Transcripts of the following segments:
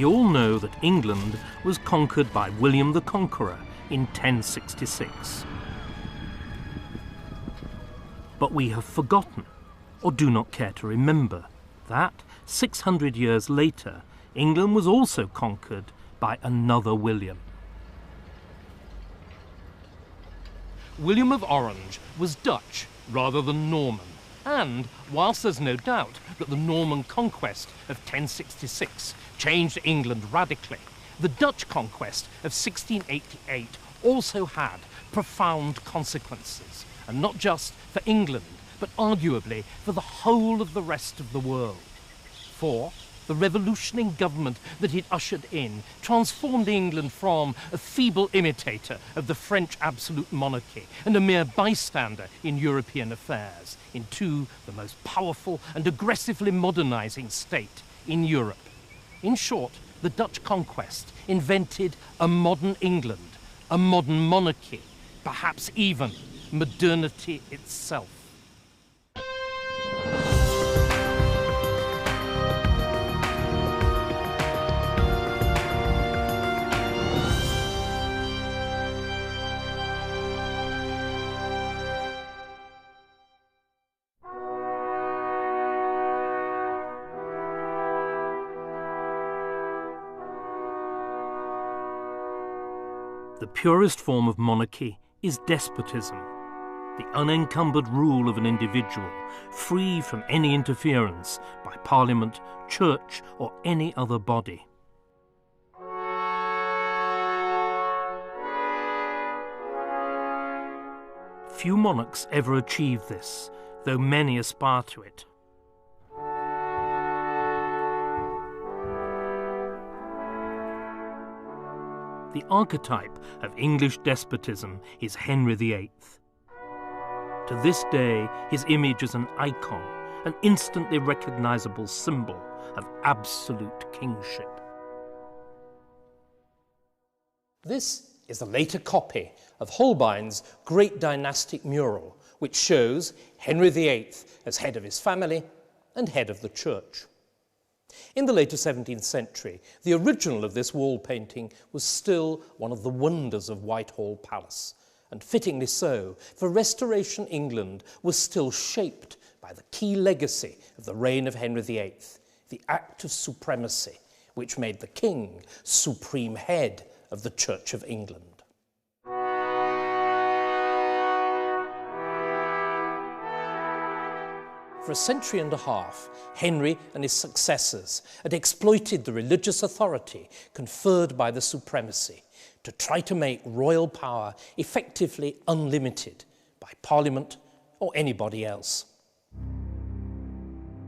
We all know that England was conquered by William the Conqueror in 1066. But we have forgotten, or do not care to remember, that 600 years later, England was also conquered by another William. William of Orange was Dutch rather than Norman, and whilst there's no doubt that the Norman conquest of 1066 changed England radically, the Dutch conquest of 1688 also had profound consequences, and not just for England, but arguably for the whole of the rest of the world. For the revolutionary government that it ushered in transformed England from a feeble imitator of the French absolute monarchy and a mere bystander in European affairs into the most powerful and aggressively modernizing state in Europe. In short, the Dutch conquest invented a modern England, a modern monarchy, perhaps even modernity itself. The purest form of monarchy is despotism, the unencumbered rule of an individual, free from any interference by parliament, church, or any other body. Few monarchs ever achieve this, though many aspire to it. The archetype of English despotism is Henry VIII. To this day, his image is an icon, an instantly recognizable symbol of absolute kingship. This is a later copy of Holbein's great dynastic mural, which shows Henry VIII as head of his family and head of the church. In the later 17th century, the original of this wall painting was still one of the wonders of Whitehall Palace, and fittingly so, for Restoration England was still shaped by the key legacy of the reign of Henry VIII, the Act of Supremacy, which made the king supreme head of the Church of England. For a century and a half, Henry and his successors had exploited the religious authority conferred by the supremacy to try to make royal power effectively unlimited by Parliament or anybody else.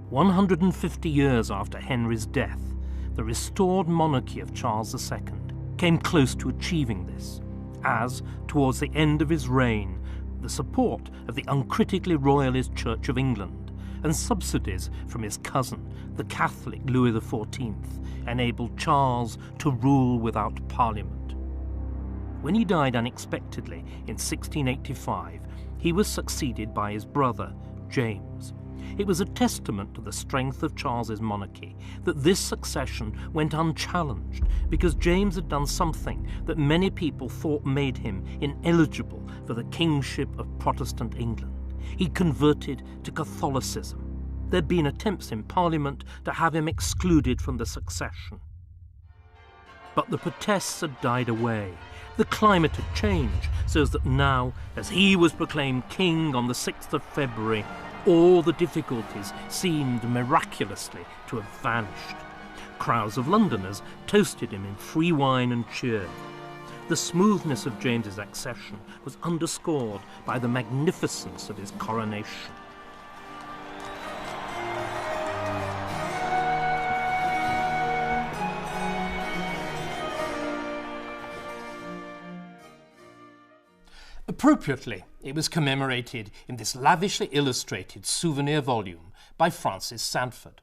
150 years after Henry's death, the restored monarchy of Charles II came close to achieving this, as, towards the end of his reign, the support of the uncritically royalist Church of England and subsidies from his cousin, the Catholic Louis XIV, enabled Charles to rule without Parliament. When he died unexpectedly in 1685, he was succeeded by his brother, James. It was a testament to the strength of Charles's monarchy that this succession went unchallenged, because James had done something that many people thought made him ineligible for the kingship of Protestant England. He converted to Catholicism. There'd been attempts in Parliament to have him excluded from the succession. But the protests had died away. The climate had changed, so that now, as he was proclaimed king on the 6th of February, all the difficulties seemed miraculously to have vanished. Crowds of Londoners toasted him in free wine and cheered. The smoothness of James's accession was underscored by the magnificence of his coronation. Appropriately, it was commemorated in this lavishly illustrated souvenir volume by Francis Sandford.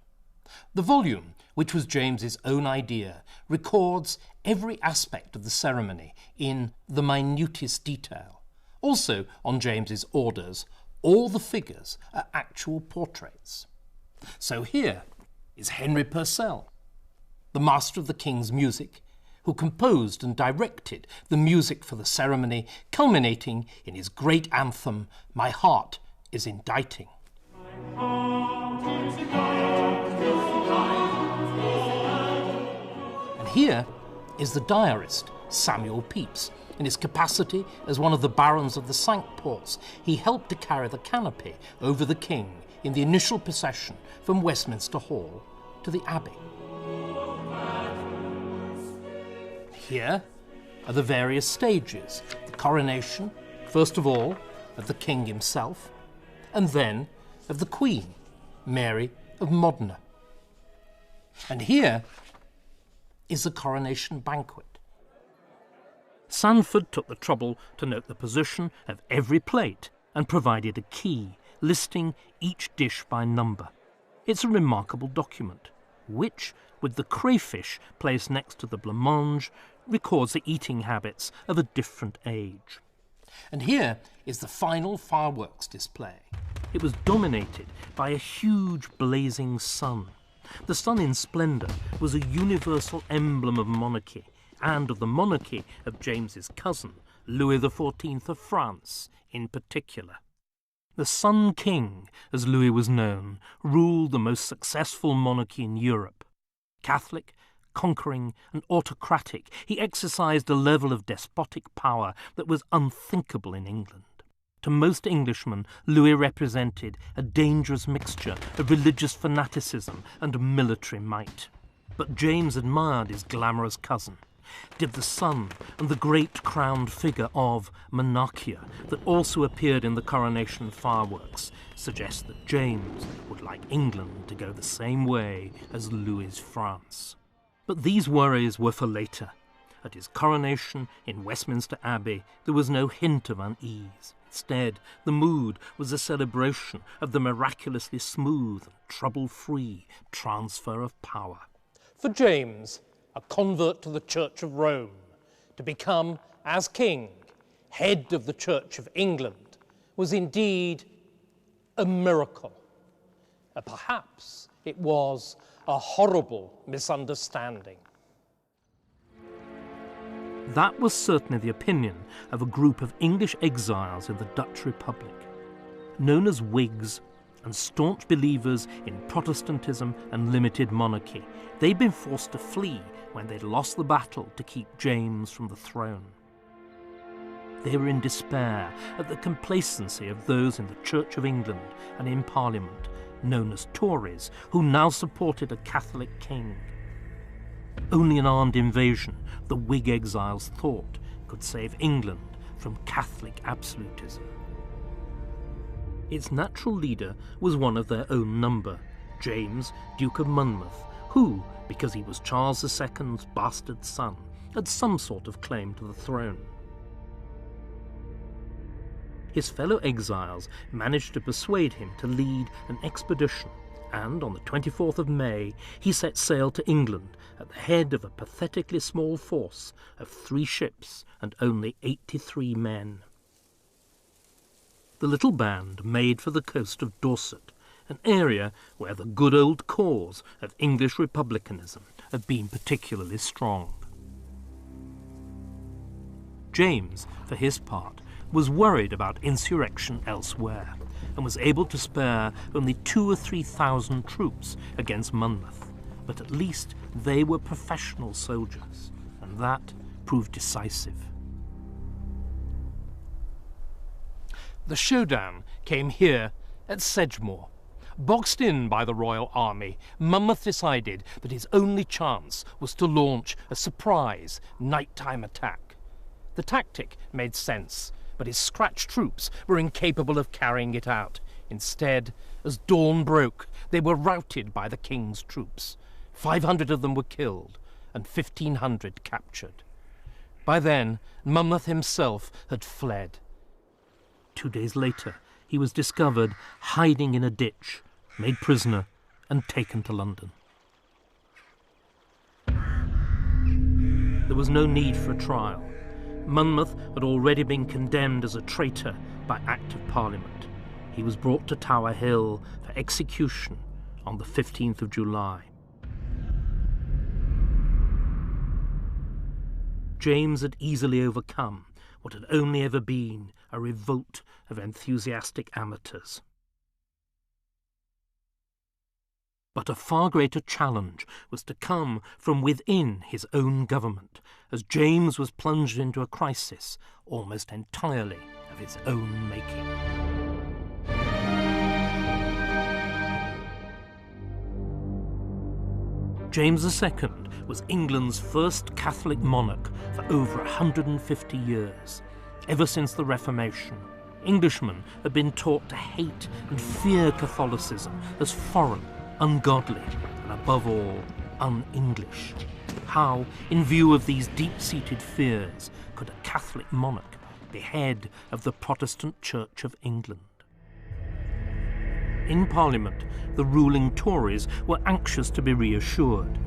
The volume, which was James's own idea, records every aspect of the ceremony in the minutest detail. Also, on James's orders, all the figures are actual portraits. So here is Henry Purcell, the the master of the king's music, who composed and directed the music for the ceremony, culminating in his great anthem, "My Heart is Inditing." And here is the diarist, Samuel Pepys. In his capacity as one of the barons of the Cinque-Ports, he helped to carry the canopy over the king in the initial procession from Westminster Hall to the Abbey. Here are the various stages. The coronation, first of all, of the king himself, and then of the Queen, Mary of Modena. And here is the coronation banquet. Sandford took the trouble to note the position of every plate and provided a key listing each dish by number. It's a remarkable document, which, with the crayfish placed next to the blancmange, records the eating habits of a different age. And here is the final fireworks display. It was dominated by a huge blazing sun. The sun in splendour was a universal emblem of monarchy, and of the monarchy of James's cousin, Louis XIV of France in particular. The Sun King, as Louis was known, ruled the most successful monarchy in Europe. Catholic, conquering and autocratic, he exercised a level of despotic power that was unthinkable in England. To most Englishmen, Louis represented a dangerous mixture of religious fanaticism and military might. But James admired his glamorous cousin. Did the sun and the great crowned figure of Monarchy that also appeared in the coronation fireworks suggest that James would like England to go the same way as Louis's France? But these worries were for later. At his coronation in Westminster Abbey, there was no hint of unease. Instead, the mood was a celebration of the miraculously smooth and trouble-free transfer of power. For James, a convert to the Church of Rome, to become, as king, head of the Church of England, was indeed a miracle. Perhaps it was a horrible misunderstanding. That was certainly the opinion of a group of English exiles in the Dutch Republic. Known as Whigs and staunch believers in Protestantism and limited monarchy, they'd been forced to flee when they'd lost the battle to keep James from the throne. They were in despair at the complacency of those in the Church of England and in Parliament, known as Tories, who now supported a Catholic king. Only an armed invasion, the Whig exiles thought, could save England from Catholic absolutism. Its natural leader was one of their own number, James, Duke of Monmouth, who, because he was Charles II's bastard son, had some sort of claim to the throne. His fellow exiles managed to persuade him to lead an expedition, and on the 24th of May he set sail to England at the head of a pathetically small force of 3 ships and only 83 men. The little band made for the coast of Dorset, an area where the good old cause of English republicanism had been particularly strong. James, for his part, was worried about insurrection elsewhere and was able to spare only 2,000 or 3,000 troops against Monmouth. But at least they were professional soldiers, and that proved decisive. The showdown came here at Sedgemoor. Boxed in by the Royal Army, Monmouth decided that his only chance was to launch a surprise nighttime attack. The tactic made sense, but his scratch troops were incapable of carrying it out. Instead, as dawn broke, they were routed by the king's troops. 500 of them were killed and 1,500 captured. By then, Monmouth himself had fled. 2 days later, he was discovered hiding in a ditch, made prisoner, and taken to London. There was no need for a trial. Monmouth had already been condemned as a traitor by Act of Parliament. He was brought to Tower Hill for execution on the 15th of July. James had easily overcome what had only ever been a revolt of enthusiastic amateurs. But a far greater challenge was to come from within his own government, as James was plunged into a crisis almost entirely of his own making. James II was England's first Catholic monarch for over 150 years. Ever since the Reformation, Englishmen had been taught to hate and fear Catholicism as foreign, ungodly, and above all, un-English. How, in view of these deep-seated fears, could a Catholic monarch be head of the Protestant Church of England? In Parliament, the ruling Tories were anxious to be reassured.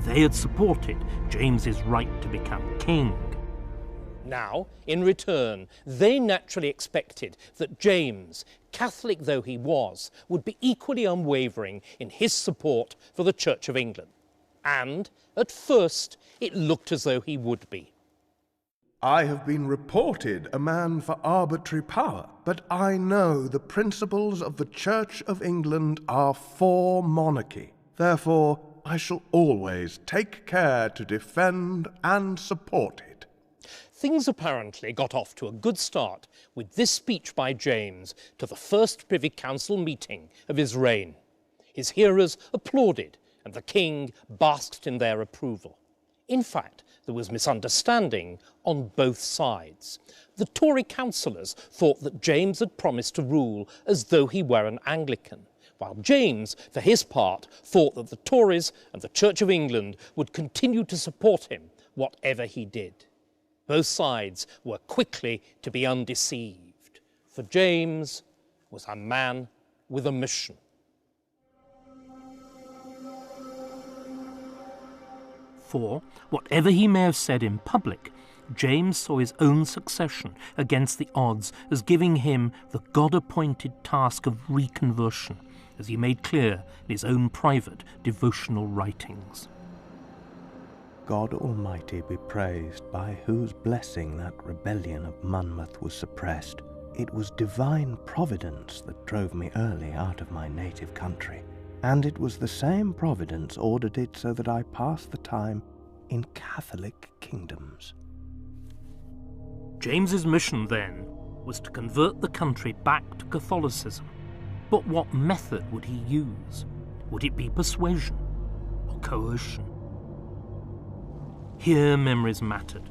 They had supported James's right to become king. Now, in return, they naturally expected that James, Catholic though he was, would be equally unwavering in his support for the Church of England. And, at first, it looked as though he would be. I have been reported a man for arbitrary power, but I know the principles of the Church of England are for monarchy. Therefore, I shall always take care to defend and support it. Things apparently got off to a good start with this speech by James to the first Privy Council meeting of his reign. His hearers applauded, and the king basked in their approval. In fact, there was misunderstanding on both sides. The Tory councillors thought that James had promised to rule as though he were an Anglican, while James, for his part, thought that the Tories and the Church of England would continue to support him, whatever he did. Both sides were quickly to be undeceived, for James was a man with a mission. For, whatever he may have said in public, James saw his own succession against the odds as giving him the God-appointed task of reconversion, as he made clear in his own private devotional writings. God Almighty be praised, by whose blessing that rebellion of Monmouth was suppressed. It was divine providence that drove me early out of my native country, and it was the same providence ordered it so that I passed the time in Catholic kingdoms. James's mission, then, was to convert the country back to Catholicism. But what method would he use? Would it be persuasion or coercion? Here memories mattered.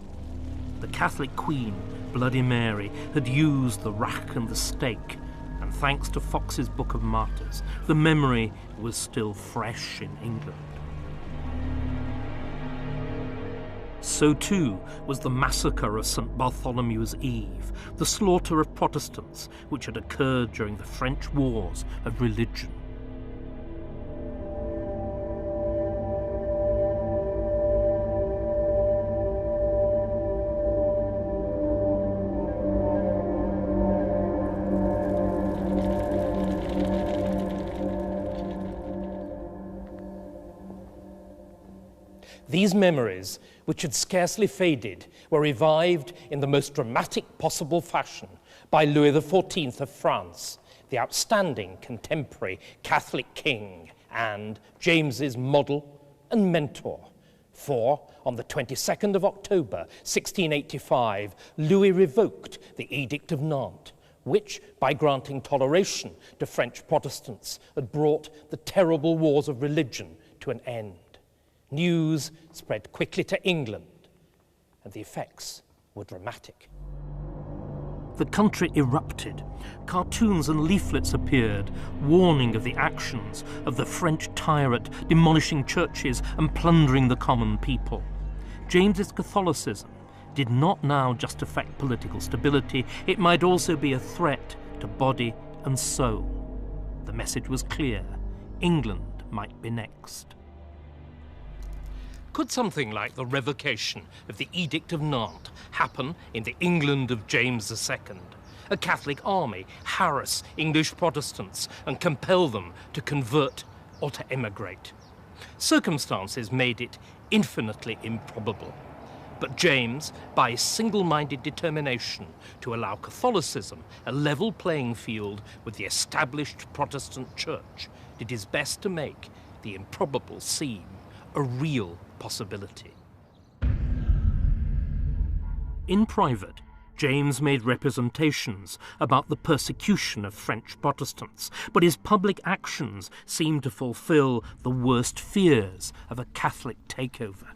The Catholic Queen, Bloody Mary, had used the rack and the stake, and thanks to Fox's Book of Martyrs, the memory was still fresh in England. So too was the massacre of St. Bartholomew's Eve, the slaughter of Protestants which had occurred during the French Wars of Religion. These memories, which had scarcely faded, were revived in the most dramatic possible fashion by Louis XIV of France, the outstanding contemporary Catholic king and James's model and mentor. For, on the 22nd of October, 1685, Louis revoked the Edict of Nantes, which, by granting toleration to French Protestants, had brought the terrible wars of religion to an end. News spread quickly to England, and the effects were dramatic. The country erupted. Cartoons and leaflets appeared, warning of the actions of the French tyrant, demolishing churches and plundering the common people. James's Catholicism did not now just affect political stability, it might also be a threat to body and soul. The message was clear: England might be next. Could something like the revocation of the Edict of Nantes happen in the England of James II? A Catholic army harass English Protestants and compel them to convert or to emigrate? Circumstances made it infinitely improbable. But James, by his single-minded determination to allow Catholicism a level playing field with the established Protestant Church, did his best to make the improbable seem a real possibility. In private, James made representations about the persecution of French Protestants, but his public actions seemed to fulfill the worst fears of a Catholic takeover.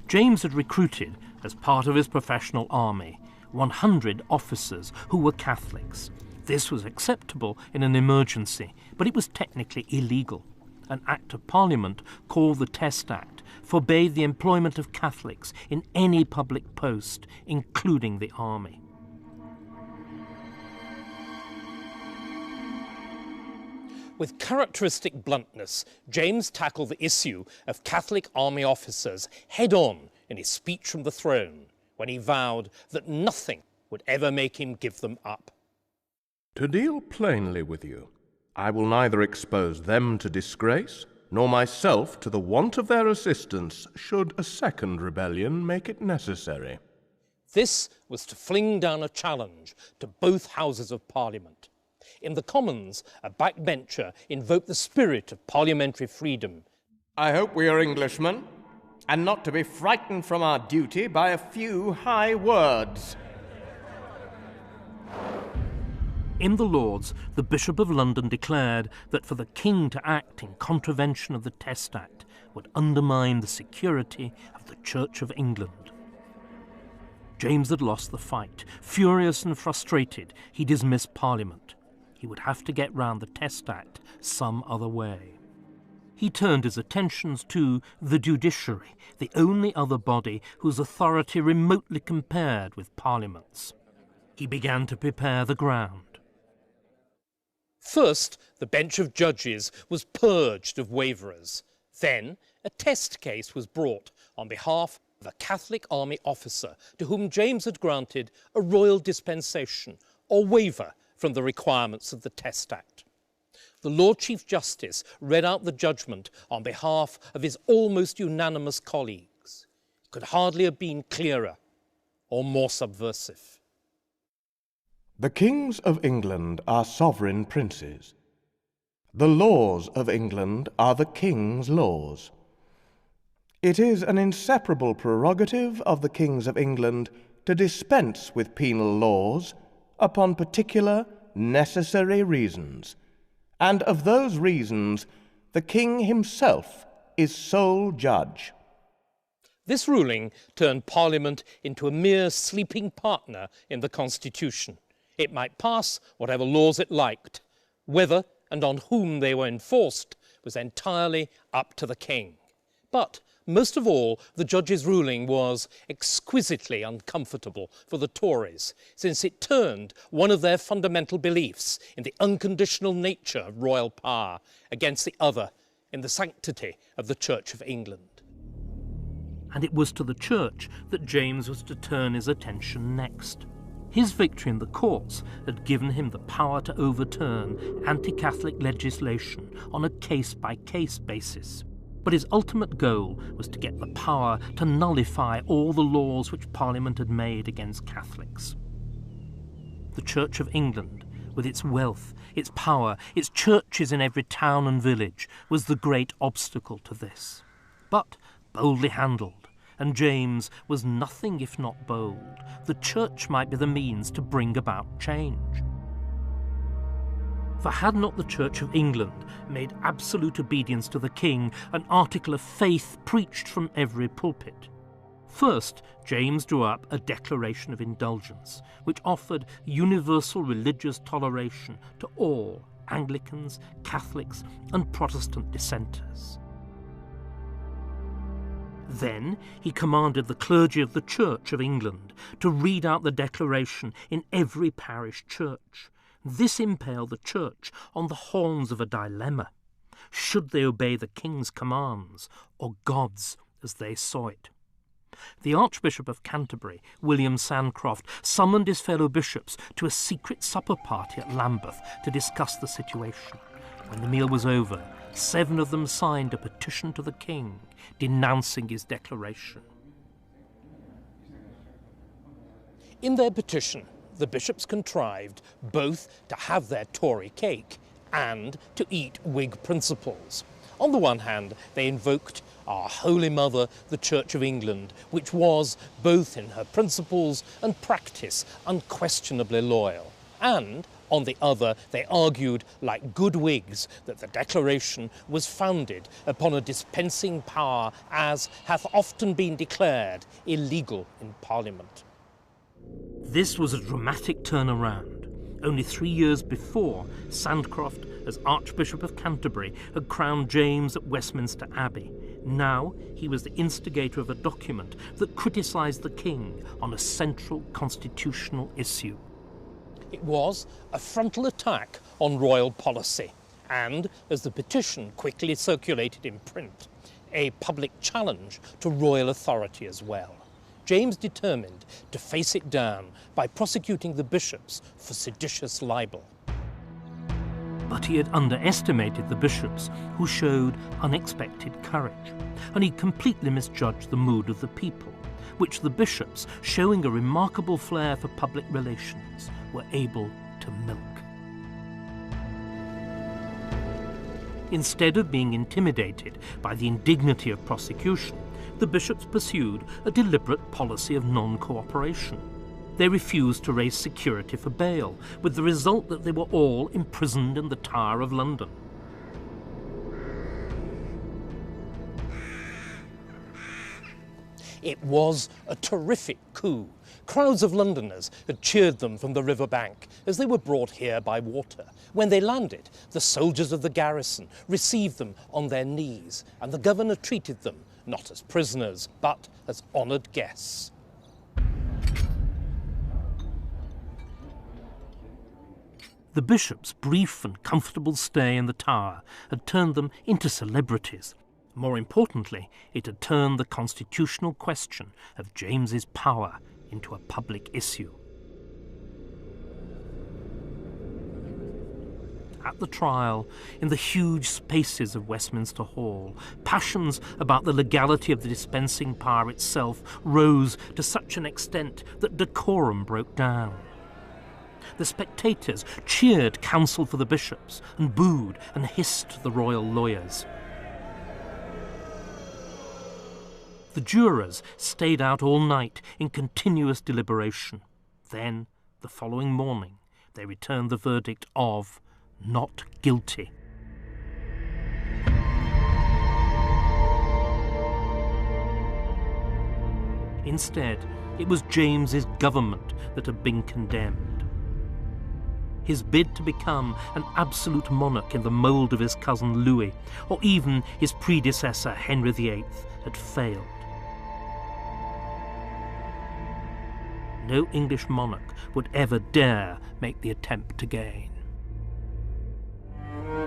James had recruited, as part of his professional army, 100 officers who were Catholics. This was acceptable in an emergency, but it was technically illegal. An Act of Parliament, called the Test Act, forbade the employment of Catholics in any public post, including the army. With characteristic bluntness, James tackled the issue of Catholic army officers head-on in his speech from the throne, when he vowed that nothing would ever make him give them up. To deal plainly with you, I will neither expose them to disgrace, nor myself to the want of their assistance, should a second rebellion make it necessary. This was to fling down a challenge to both Houses of Parliament. In the Commons, a backbencher invoked the spirit of parliamentary freedom. I hope we are Englishmen, and not to be frightened from our duty by a few high words. In the Lords, the Bishop of London declared that for the King to act in contravention of the Test Act would undermine the security of the Church of England. James had lost the fight. Furious and frustrated, he dismissed Parliament. He would have to get round the Test Act some other way. He turned his attentions to the judiciary, the only other body whose authority remotely compared with Parliament's. He began to prepare the ground. First, the bench of judges was purged of waverers. Then, a test case was brought on behalf of a Catholic army officer to whom James had granted a royal dispensation or waiver from the requirements of the Test Act. The Lord Chief Justice read out the judgment on behalf of his almost unanimous colleagues. It could hardly have been clearer or more subversive. The kings of England are sovereign princes. The laws of England are the king's laws. It is an inseparable prerogative of the kings of England to dispense with penal laws upon particular necessary reasons, and of those reasons the king himself is sole judge. This ruling turned Parliament into a mere sleeping partner in the Constitution. It might pass whatever laws it liked. Whether and on whom they were enforced was entirely up to the king. But most of all, the judge's ruling was exquisitely uncomfortable for the Tories, since it turned one of their fundamental beliefs in the unconditional nature of royal power against the other in the sanctity of the Church of England. And it was to the Church that James was to turn his attention next. His victory in the courts had given him the power to overturn anti-Catholic legislation on a case-by-case basis. But his ultimate goal was to get the power to nullify all the laws which Parliament had made against Catholics. The Church of England, with its wealth, its power, its churches in every town and village, was the great obstacle to this. But boldly handled, and James was nothing if not bold, the Church might be the means to bring about change. For had not the Church of England made absolute obedience to the king an article of faith preached from every pulpit? First, James drew up a Declaration of Indulgence, which offered universal religious toleration to all Anglicans, Catholics, and Protestant dissenters. Then he commanded the clergy of the Church of England to read out the declaration in every parish church. This impaled the Church on the horns of a dilemma. Should they obey the king's commands, or God's as they saw it? The Archbishop of Canterbury, William Sancroft, summoned his fellow bishops to a secret supper party at Lambeth to discuss the situation. When the meal was over, 7 of them signed a petition to the king denouncing his declaration. In their petition, the bishops contrived both to have their Tory cake and to eat Whig principles. On the one hand, they invoked our Holy Mother, the Church of England, which was, both in her principles and practice, unquestionably loyal. And, on the other, they argued, like good Whigs, that the Declaration was founded upon a dispensing power as hath often been declared illegal in Parliament. This was a dramatic turnaround. Only 3 years before, Sandcroft, as Archbishop of Canterbury, had crowned James at Westminster Abbey. Now he was the instigator of a document that criticised the king on a central constitutional issue. It was a frontal attack on royal policy and, as the petition quickly circulated in print, a public challenge to royal authority as well. James determined to face it down by prosecuting the bishops for seditious libel. But he had underestimated the bishops, who showed unexpected courage, and he completely misjudged the mood of the people, which the bishops, showing a remarkable flair for public relations, were able to milk. Instead of being intimidated by the indignity of prosecution, the bishops pursued a deliberate policy of non-cooperation. They refused to raise security for bail, with the result that they were all imprisoned in the Tower of London. It was a terrific coup. Crowds of Londoners had cheered them from the river bank as they were brought here by water. When they landed, the soldiers of the garrison received them on their knees, and the governor treated them not as prisoners, but as honoured guests. The bishops' brief and comfortable stay in the Tower had turned them into celebrities. More importantly, it had turned the constitutional question of James's power into a public issue. At the trial, in the huge spaces of Westminster Hall, passions about the legality of the dispensing power itself rose to such an extent that decorum broke down. The spectators cheered counsel for the bishops and booed and hissed the royal lawyers. The jurors stayed out all night in continuous deliberation. Then, the following morning, they returned the verdict of not guilty. Instead, it was James's government that had been condemned. His bid to become an absolute monarch in the mould of his cousin Louis, or even his predecessor Henry VIII, had failed. No English monarch would ever dare make the attempt again.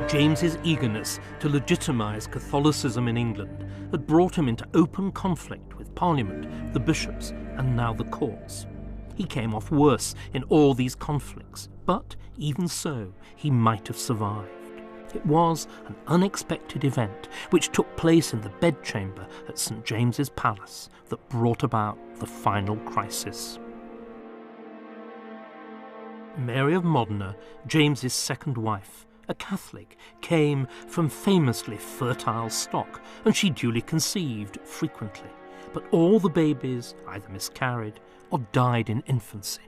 James's eagerness to legitimise Catholicism in England had brought him into open conflict with Parliament, the bishops, and now the courts. He came off worse in all these conflicts, but even so, he might have survived. It was an unexpected event which took place in the bedchamber at St. James's Palace that brought about the final crisis. Mary of Modena, James's second wife, a Catholic, came from famously fertile stock, and she duly conceived frequently, but all the babies either miscarried or died in infancy.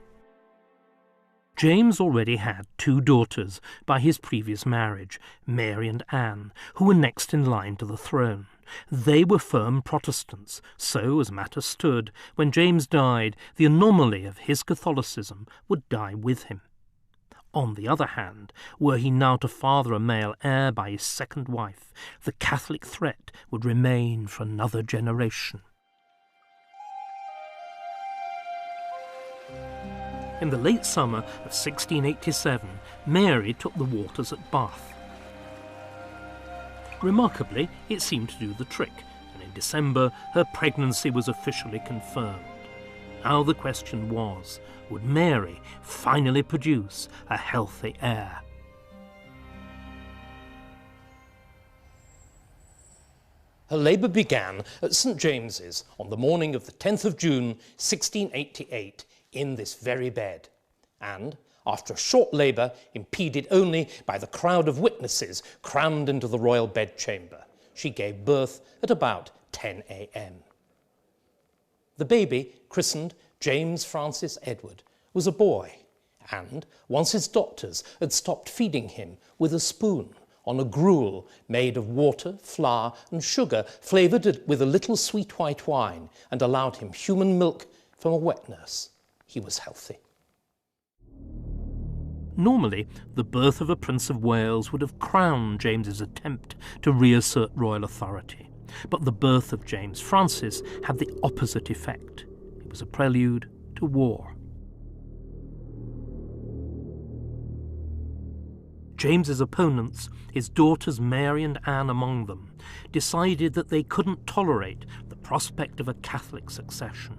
James already had 2 daughters by his previous marriage, Mary and Anne, who were next in line to the throne. They were firm Protestants, so, as matters stood, when James died, the anomaly of his Catholicism would die with him. On the other hand, were he now to father a male heir by his second wife, the Catholic threat would remain for another generation. In the late summer of 1687, Mary took the waters at Bath. Remarkably, it seemed to do the trick, and in December her pregnancy was officially confirmed. Now the question was, would Mary finally produce a healthy heir? Her labour began at St. James's on the morning of the 10th of June, 1688, in this very bed, and, after a short labour, impeded only by the crowd of witnesses crammed into the royal bedchamber, she gave birth at about 10 a.m. The baby, christened James Francis Edward, was a boy, and once his doctors had stopped feeding him with a spoon on a gruel made of water, flour and sugar, flavoured with a little sweet white wine, and allowed him human milk from a wet nurse, he was healthy. Normally, the birth of a Prince of Wales would have crowned James's attempt to reassert royal authority, but the birth of James Francis had the opposite effect. It was a prelude to war. James's opponents, his daughters Mary and Anne among them, decided that they couldn't tolerate the prospect of a Catholic succession.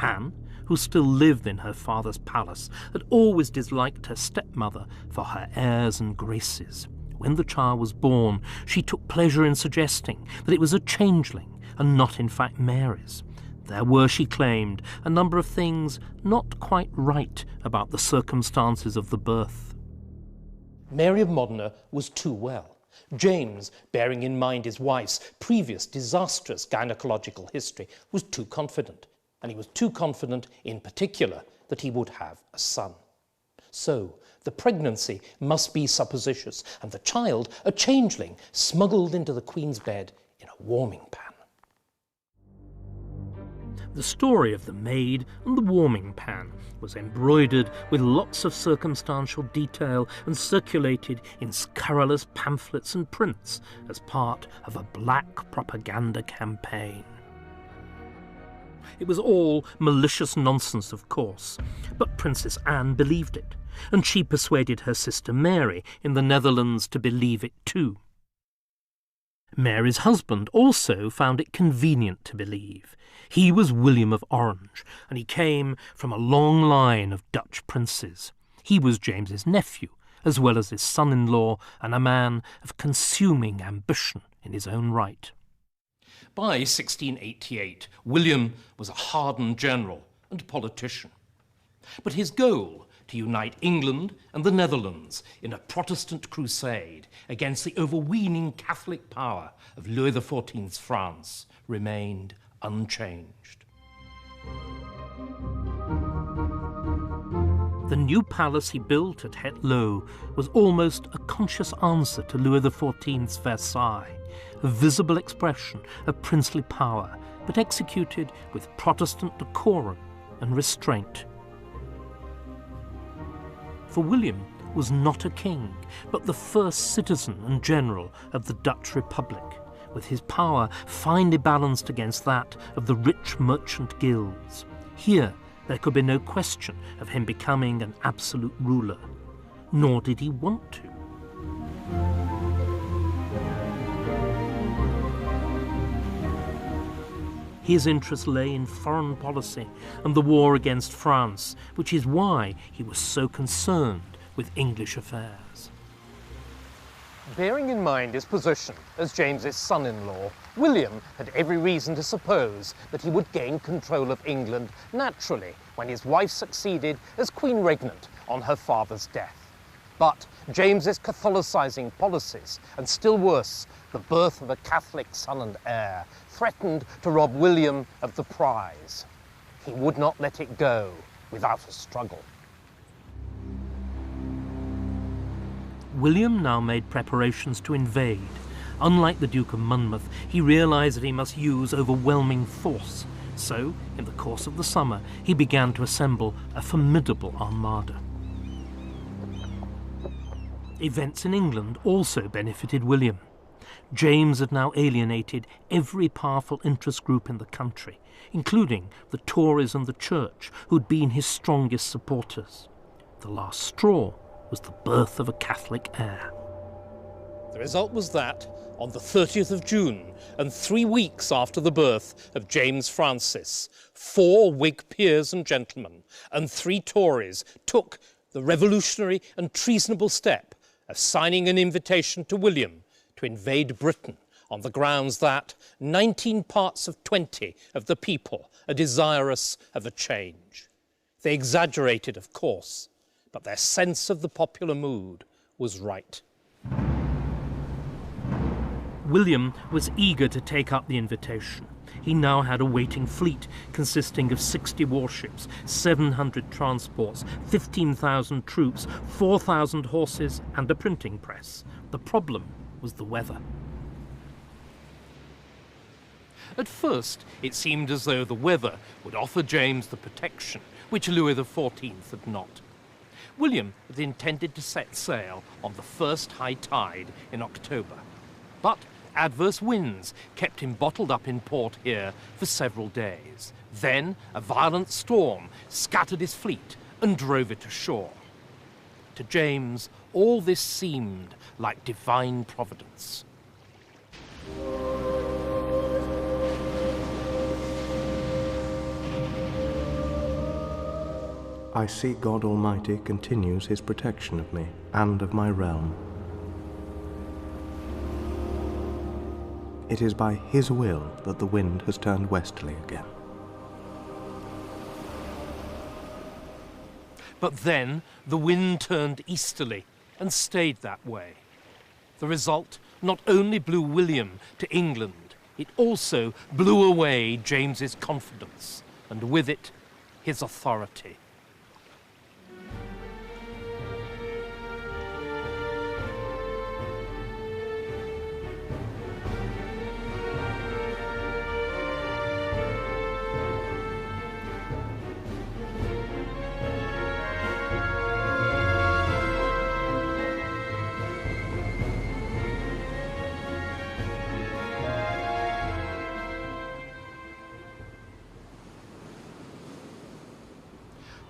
Anne, who still lived in her father's palace, had always disliked her stepmother for her airs and graces. When the child was born, she took pleasure in suggesting that it was a changeling and not in fact Mary's. There were, she claimed, a number of things not quite right about the circumstances of the birth. Mary of Modena was too well. James, bearing in mind his wife's previous disastrous gynecological history, was too confident, and he was too confident in particular that he would have a son. So the pregnancy must be supposititious, and the child a changeling smuggled into the Queen's bed in a warming pan. The story of the maid and the warming pan was embroidered with lots of circumstantial detail and circulated in scurrilous pamphlets and prints as part of a black propaganda campaign. It was all malicious nonsense, of course, but Princess Anne believed it, and she persuaded her sister Mary in the Netherlands to believe it too. Mary's husband also found it convenient to believe. He was William of Orange, and he came from a long line of Dutch princes. He was James's nephew, as well as his son-in-law, and a man of consuming ambition in his own right. By 1688, William was a hardened general and politician. But his goal, to unite England and the Netherlands in a Protestant crusade against the overweening Catholic power of Louis XIV's France, remained unchanged. The new palace he built at Het Loo was almost a conscious answer to Louis XIV's Versailles, a visible expression of princely power, but executed with Protestant decorum and restraint. For William was not a king, but the first citizen and general of the Dutch Republic, with his power finely balanced against that of the rich merchant guilds. Here there could be no question of him becoming an absolute ruler, nor did he want to. His interest lay in foreign policy and the war against France, which is why he was so concerned with English affairs. Bearing in mind his position as James's son-in-law, William had every reason to suppose that he would gain control of England naturally when his wife succeeded as Queen Regnant on her father's death. But James's Catholicizing policies, and still worse, the birth of a Catholic son and heir, threatened to rob William of the prize. He would not let it go without a struggle. William now made preparations to invade. Unlike the Duke of Monmouth, he realised that he must use overwhelming force. So, in the course of the summer, he began to assemble a formidable armada. Events in England also benefited William. James had now alienated every powerful interest group in the country, including the Tories and the Church, who'd been his strongest supporters. The last straw was the birth of a Catholic heir. The result was that, on the 30th of June, and 3 weeks after the birth of James Francis, 4 Whig peers and gentlemen and 3 Tories took the revolutionary and treasonable step of signing an invitation to William to invade Britain on the grounds that 19 parts of 20 of the people are desirous of a change. They exaggerated, of course, but their sense of the popular mood was right. William was eager to take up the invitation. He now had a waiting fleet consisting of 60 warships, 700 transports, 15,000 troops, 4,000 horses and a printing press. The problem was the weather. At first, it seemed as though the weather would offer James the protection which Louis XIV had not. William had intended to set sail on the first high tide in October, but adverse winds kept him bottled up in port here for several days. Then a violent storm scattered his fleet and drove it ashore. To James, all this seemed like divine providence. I see God Almighty continues his protection of me and of my realm. It is by his will that the wind has turned westerly again. But then the wind turned easterly and stayed that way. The result not only blew William to England, it also blew away James's confidence, and with it his authority.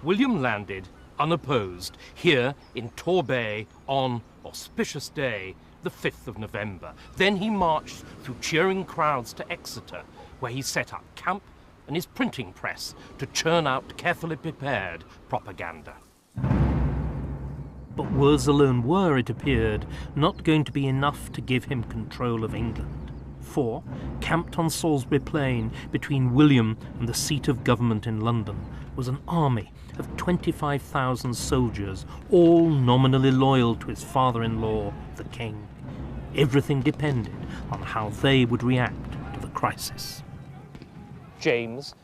William landed, unopposed, here in Torbay on auspicious day, the 5th of November. Then he marched through cheering crowds to Exeter, where he set up camp and his printing press to churn out carefully prepared propaganda. But words alone were, it appeared, not going to be enough to give him control of England. For, camped on Salisbury Plain between William and the seat of government in London, was an army of 25,000 soldiers, all nominally loyal to his father-in-law, the king. Everything depended on how they would react to the crisis. James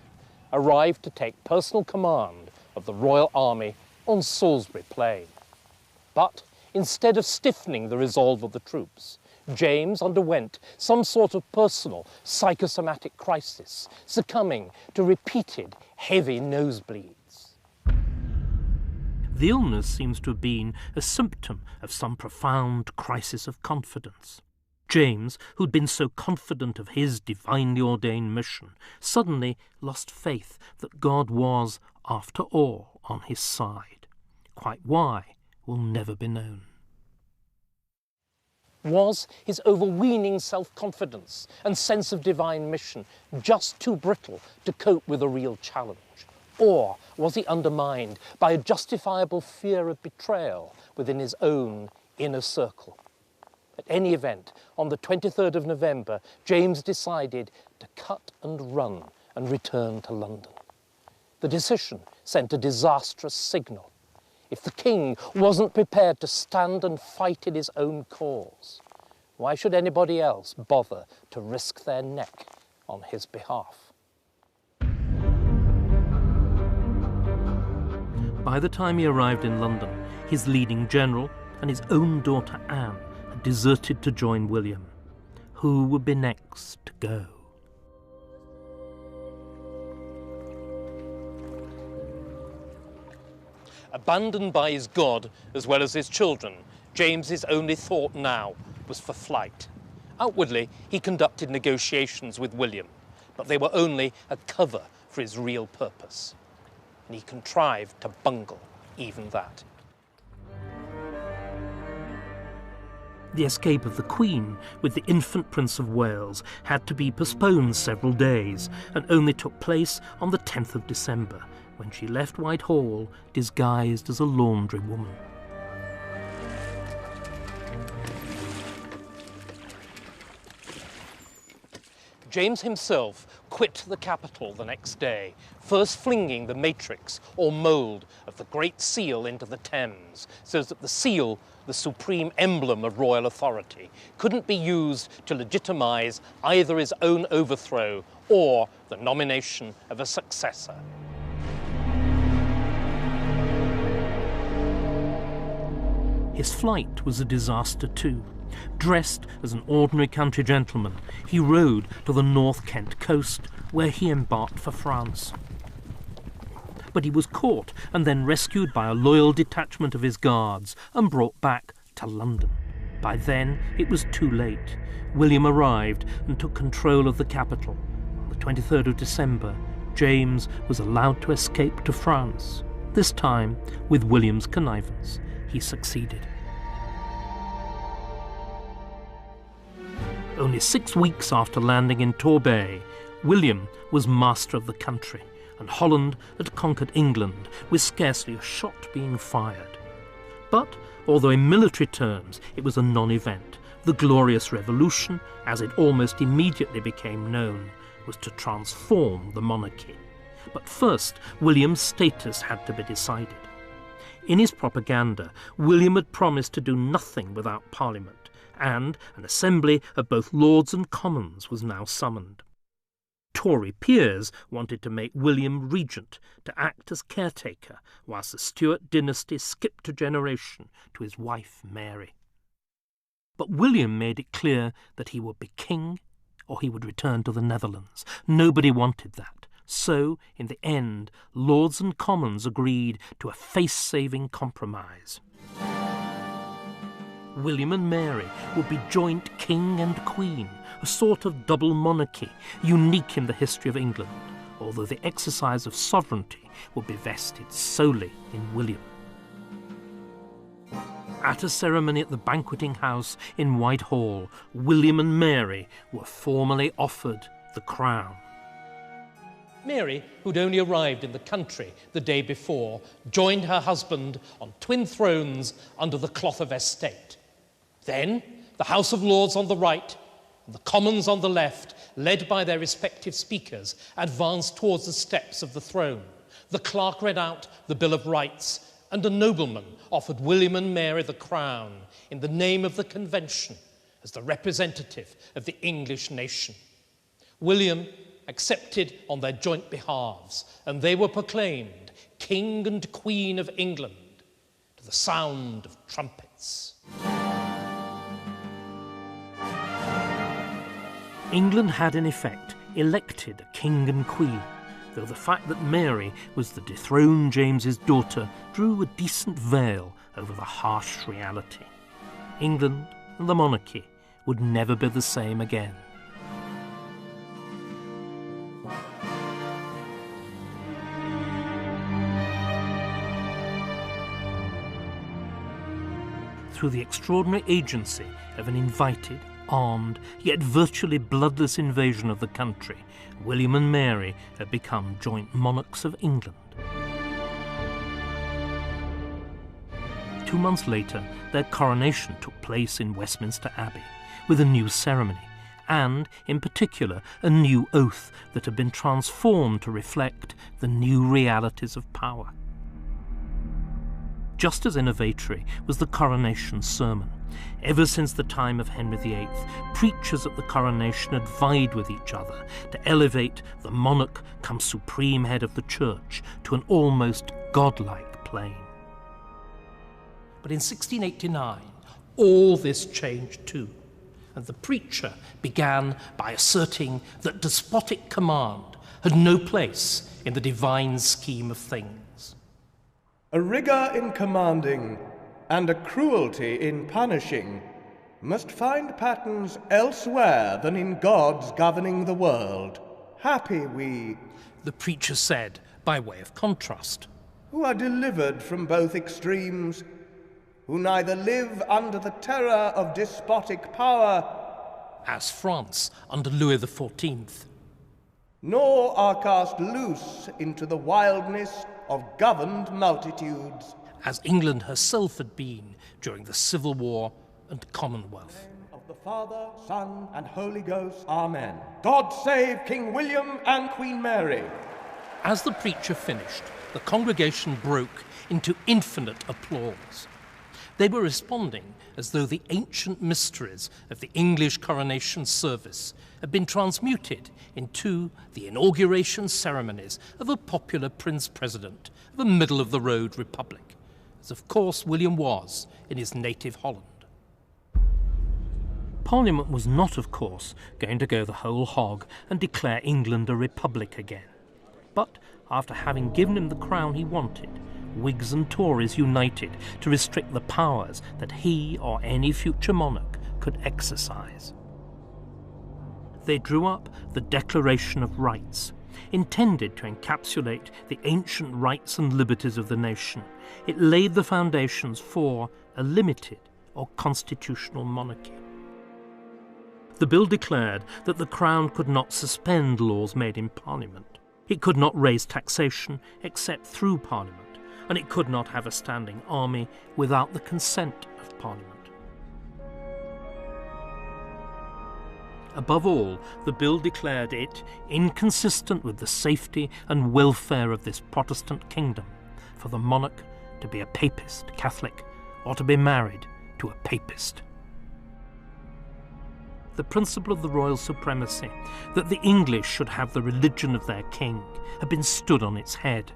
arrived to take personal command of the royal army on Salisbury Plain. But instead of stiffening the resolve of the troops, James underwent some sort of personal psychosomatic crisis, succumbing to repeated heavy nosebleeds. The illness seems to have been a symptom of some profound crisis of confidence. James, who'd been so confident of his divinely ordained mission, suddenly lost faith that God was, after all, on his side. Quite why will never be known. Was his overweening self-confidence and sense of divine mission just too brittle to cope with a real challenge? Or was he undermined by a justifiable fear of betrayal within his own inner circle? At any event, on the 23rd of November, James decided to cut and run and return to London. The decision sent a disastrous signal. If the king wasn't prepared to stand and fight in his own cause, why should anybody else bother to risk their neck on his behalf? By the time he arrived in London, his leading general and his own daughter Anne had deserted to join William. Who would be next to go? Abandoned by his God as well as his children, James's only thought now was for flight. Outwardly, he conducted negotiations with William, but they were only a cover for his real purpose. And he contrived to bungle even that. The escape of the Queen with the infant Prince of Wales had to be postponed several days and only took place on the 10th of December, when she left Whitehall disguised as a laundry woman. James himself quit the capital the next day, first flinging the matrix or mould of the Great Seal into the Thames, so that the seal, the supreme emblem of royal authority, couldn't be used to legitimise either his own overthrow or the nomination of a successor. His flight was a disaster too. Dressed as an ordinary country gentleman, he rode to the North Kent coast, where he embarked for France. But he was caught and then rescued by a loyal detachment of his guards and brought back to London. By then it was too late. William arrived and took control of the capital. On the 23rd of December, James was allowed to escape to France. This time, with William's connivance, he succeeded. Only 6 weeks after landing in Torbay, William was master of the country, and Holland had conquered England with scarcely a shot being fired. But, although in military terms it was a non-event, the Glorious Revolution, as it almost immediately became known, was to transform the monarchy. But first, William's status had to be decided. In his propaganda, William had promised to do nothing without Parliament, and an assembly of both Lords and Commons was now summoned. Tory peers wanted to make William regent, to act as caretaker, whilst the Stuart dynasty skipped a generation to his wife Mary. But William made it clear that he would be king or he would return to the Netherlands. Nobody wanted that. So, in the end, Lords and Commons agreed to a face-saving compromise. William and Mary would be joint king and queen, a sort of double monarchy, unique in the history of England, although the exercise of sovereignty would be vested solely in William. At a ceremony at the banqueting house in Whitehall, William and Mary were formally offered the crown. Mary, who'd only arrived in the country the day before, joined her husband on twin thrones under the cloth of estate. Then, the House of Lords on the right and the Commons on the left, led by their respective speakers, advanced towards the steps of the throne. The clerk read out the Bill of Rights, and a nobleman offered William and Mary the crown in the name of the Convention as the representative of the English nation. William accepted on their joint behalves, and they were proclaimed King and Queen of England to the sound of trumpets. England had, in effect, elected a king and queen, though the fact that Mary was the dethroned James's daughter drew a decent veil over the harsh reality. England and the monarchy would never be the same again. Through the extraordinary agency of an invited, armed, yet virtually bloodless invasion of the country, William and Mary had become joint monarchs of England. 2 months later, their coronation took place in Westminster Abbey, with a new ceremony, and, in particular, a new oath that had been transformed to reflect the new realities of power. Just as innovatory was the coronation sermon. Ever since the time of Henry VIII, preachers at the coronation had vied with each other to elevate the monarch come supreme head of the church to an almost godlike plane. But in 1689, all this changed too, and the preacher began by asserting that despotic command had no place in the divine scheme of things. A rigour in commanding and a cruelty in punishing must find patterns elsewhere than in God's governing the world. Happy we, the preacher said, by way of contrast, who are delivered from both extremes, who neither live under the terror of despotic power, as France under Louis XIV, nor are cast loose into the wildness of governed multitudes, as England herself had been during the Civil War and Commonwealth. Of the Father, Son, and Holy Ghost. Amen. God save King William and Queen Mary. As the preacher finished, the congregation broke into infinite applause. They were responding as though the ancient mysteries of the English coronation service had been transmuted into the inauguration ceremonies of a popular prince-president of a middle-of-the-road republic, as of course William was in his native Holland. Parliament was not, of course, going to go the whole hog and declare England a republic again. But after having given him the crown he wanted, Whigs and Tories united to restrict the powers that he or any future monarch could exercise. They drew up the Declaration of Rights, intended to encapsulate the ancient rights and liberties of the nation. It laid the foundations for a limited or constitutional monarchy. The bill declared that the Crown could not suspend laws made in Parliament. It could not raise taxation except through Parliament, and it could not have a standing army without the consent of Parliament. Above all, the bill declared it inconsistent with the safety and welfare of this Protestant kingdom for the monarch to be a papist Catholic or to be married to a papist. The principle of the royal supremacy, that the English should have the religion of their king, had been stood on its head.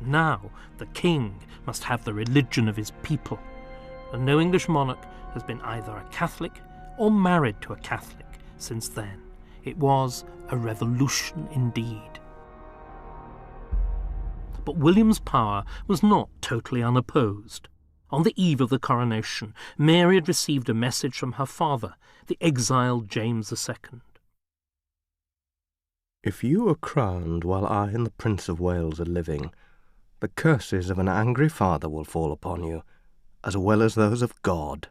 Now the king must have the religion of his people, and no English monarch has been either a Catholic or married to a Catholic since then. It was a revolution indeed. But William's power was not totally unopposed. On the eve of the coronation, Mary had received a message from her father, the exiled James II. If you are crowned while I and the Prince of Wales are living, the curses of an angry father will fall upon you, as well as those of God.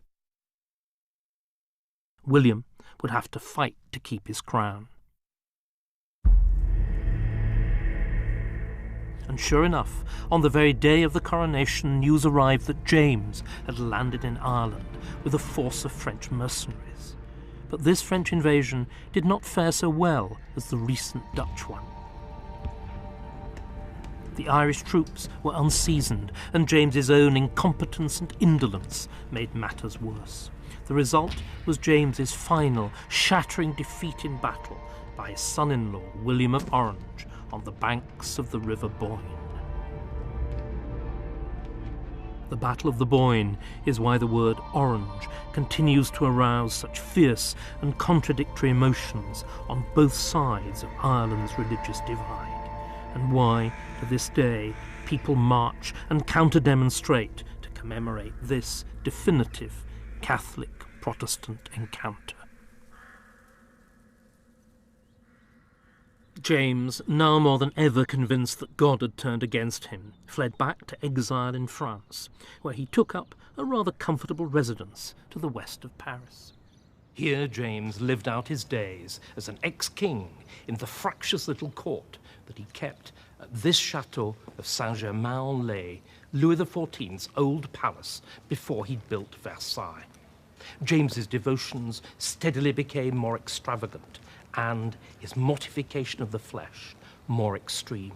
William would have to fight to keep his crown. And sure enough, on the very day of the coronation, news arrived that James had landed in Ireland with a force of French mercenaries. But this French invasion did not fare so well as the recent Dutch one. The Irish troops were unseasoned, and James's own incompetence and indolence made matters worse. The result was James's final, shattering defeat in battle by his son-in-law, William of Orange, on the banks of the River Boyne. The Battle of the Boyne is why the word orange continues to arouse such fierce and contradictory emotions on both sides of Ireland's religious divide, and why, to this day, people march and counter-demonstrate to commemorate this definitive Catholic-Protestant encounter. James, now more than ever convinced that God had turned against him, fled back to exile in France, where he took up a rather comfortable residence to the west of Paris. Here James lived out his days as an ex-king in the fractious little court that he kept at this chateau of Saint-Germain-en-Laye, Louis XIV's old palace before he'd built Versailles. James's devotions steadily became more extravagant, and his mortification of the flesh more extreme.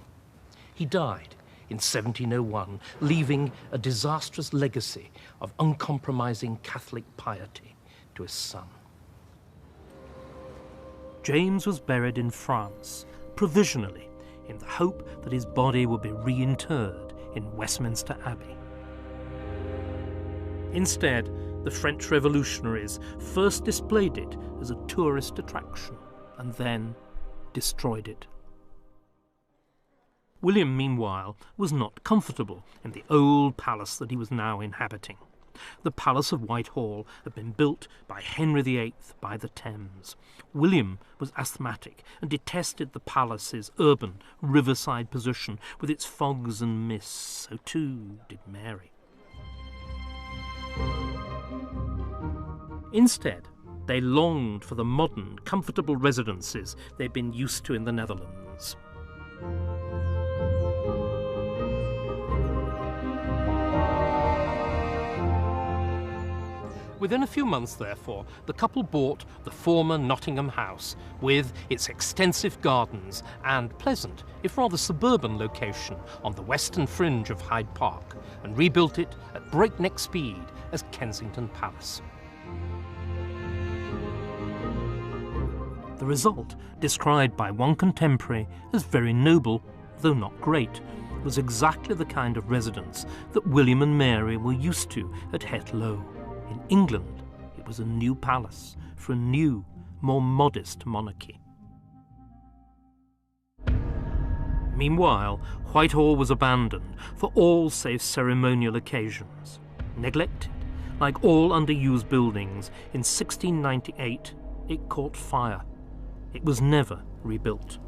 He died in 1701, leaving a disastrous legacy of uncompromising Catholic piety to his son. James was buried in France, provisionally, in the hope that his body would be reinterred in Westminster Abbey. Instead, the French revolutionaries first displayed it as a tourist attraction, and then destroyed it. William, meanwhile, was not comfortable in the old palace that he was now inhabiting. The Palace of Whitehall had been built by Henry VIII by the Thames. William was asthmatic and detested the palace's urban, riverside position with its fogs and mists. So too did Mary. Instead, they longed for the modern, comfortable residences they'd been used to in the Netherlands. Within a few months, therefore, the couple bought the former Nottingham house, with its extensive gardens and pleasant, if rather suburban location on the western fringe of Hyde Park, and rebuilt it at breakneck speed as Kensington Palace. The result, described by one contemporary as very noble, though not great, was exactly the kind of residence that William and Mary were used to at Het Low. In England, it was a new palace for a new, more modest monarchy. Meanwhile, Whitehall was abandoned for all save ceremonial occasions. Neglected, like all underused buildings, in 1698 it caught fire. It was never rebuilt.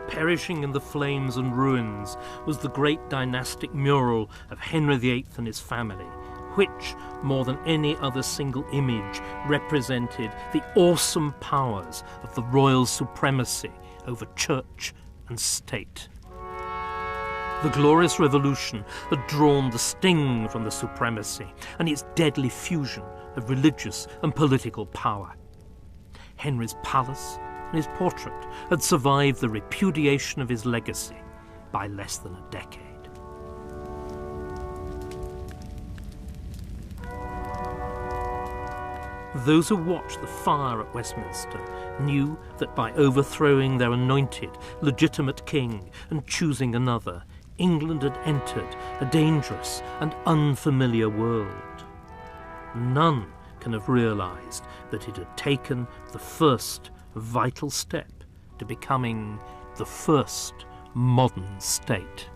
Perishing in the flames and ruins was the great dynastic mural of Henry VIII and his family, which, more than any other single image, represented the awesome powers of the royal supremacy over church and state. The glorious revolution had drawn the sting from the supremacy and its deadly fusion of religious and political power. Henry's palace and his portrait had survived the repudiation of his legacy by less than a decade. Those who watched the fire at Westminster knew that by overthrowing their anointed, legitimate king and choosing another, England had entered a dangerous and unfamiliar world. None can have realised that it had taken the first vital step to becoming the first modern state.